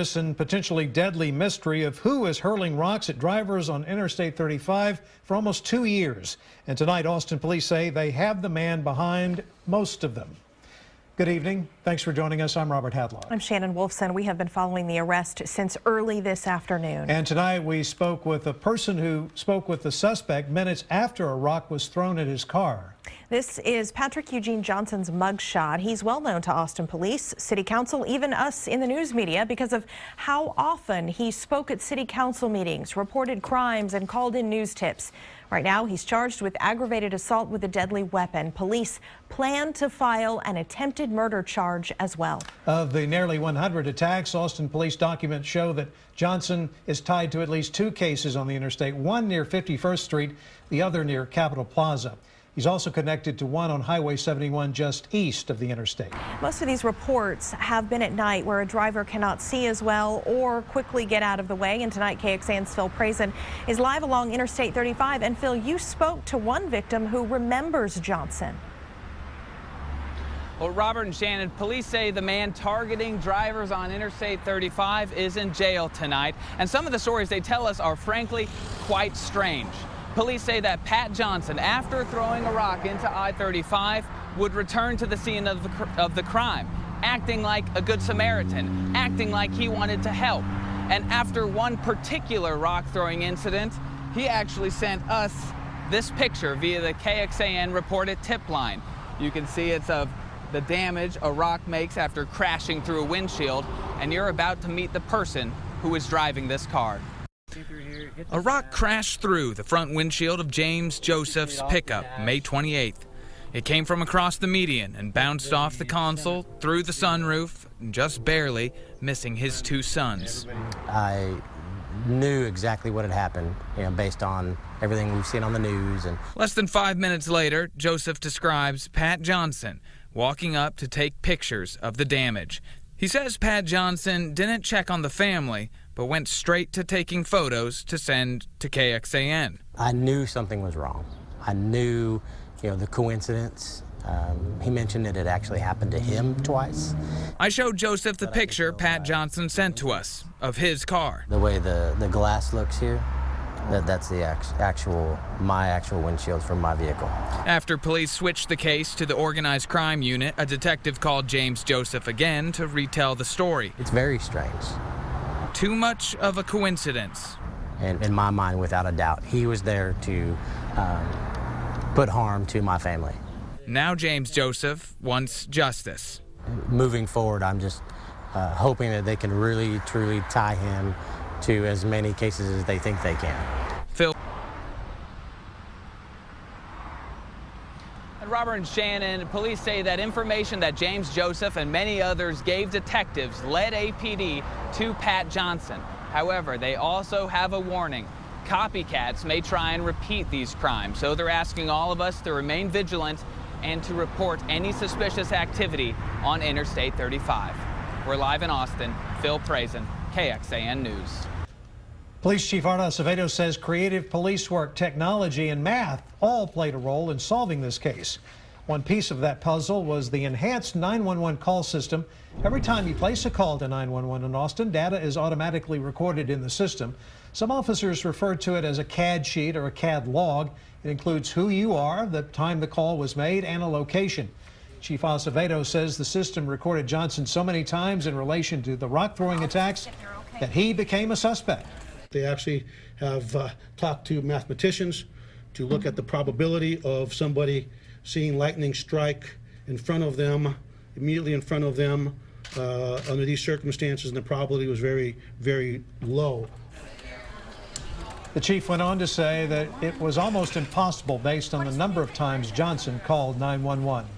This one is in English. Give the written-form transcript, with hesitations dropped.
dangerous and potentially deadly mystery of who is hurling rocks at drivers on Interstate 35 for almost 2 years. And tonight, Austin police say they have the man behind most of them. Good evening. Thanks for joining us. I'm Robert Hadlock. I'm Shannon Wolfson. We have been following the arrest since early this afternoon. And tonight we spoke with a person who spoke with the suspect minutes after a rock was thrown at his car. This is Patrick Eugene Johnson's mugshot. He's well known to Austin police, city council, even us in the news media because of how often he spoke at city council meetings, reported crimes, and called in news tips. Right now, he's charged with aggravated assault with a deadly weapon. Police plan to file an attempted murder charge as well. Of the nearly 100 attacks, Austin police documents show that Johnson is tied to at least 2 cases on the interstate, one near 51st Street, the other near Capitol Plaza. He's also connected to one on Highway 71 just east of the interstate. Most of these reports have been at night where a driver cannot see as well or quickly get out of the way. And tonight, KXAN's Phil Prazen is live along Interstate 35. And Phil, you spoke to one victim who remembers Johnson. Well, Robert and Shannon, police say the man targeting drivers on Interstate 35 is in jail tonight. And some of the stories they tell us are frankly quite strange. Police say that Pat Johnson, after throwing a rock into I-35, would return to the scene of the crime, acting like a good Samaritan, acting like he wanted to help. And after one particular rock-throwing incident, he actually sent us this picture via the KXAN reported tip line. You can see it's of the damage a rock makes after crashing through a windshield, and you're about to meet the person who is driving this car. A rock crashed through the front windshield of James Joseph's pickup May 28th. It came from across the median and bounced off the console, through the sunroof, just barely missing his 2 sons. I knew exactly what had happened, based on everything we've seen on the news. And less than 5 minutes later, Joseph describes Pat Johnson walking up to take pictures of the damage. He says Pat Johnson didn't check on the family, but went straight to taking photos to send to KXAN. I knew something was wrong. I knew, the coincidence. He mentioned it had actually happened to him twice. I showed Joseph the picture Pat Johnson sent to us of his car. The way the glass looks here, that's the my actual windshield from my vehicle. After police switched the case to the organized crime unit, a detective called James Joseph again to retell the story. It's very strange. Too much of a coincidence. And in my mind, without a doubt, he was there to put harm to my family. Now James Joseph wants justice. Moving forward, I'm just hoping that they can really, truly tie him to as many cases as they think they can. Phil. And Robert and Shannon, police say that information that James Joseph and many others gave detectives led APD to Pat Johnson. However, they also have a warning. Copycats may try and repeat these crimes, so they're asking all of us to remain vigilant and to report any suspicious activity on Interstate 35. We're live in Austin. Phil Prazen, KXAN News. Police Chief Art Acevedo says creative police work, technology, and math all played a role in solving this case. One piece of that puzzle was the enhanced 911 call system. Every time you place a call to 911 in Austin, data is automatically recorded in the system. Some officers refer to it as a CAD sheet or a CAD log. It includes who you are, the time the call was made, and a location. Chief Acevedo says the system recorded Johnson so many times in relation to the rock-throwing attacks that he became a suspect. They actually have talked to mathematicians to look at the probability of somebody seeing lightning strike in front of them, immediately in front of them, under these circumstances, and the probability was very, very low. The chief went on to say that it was almost impossible based on the number of times Johnson called 911.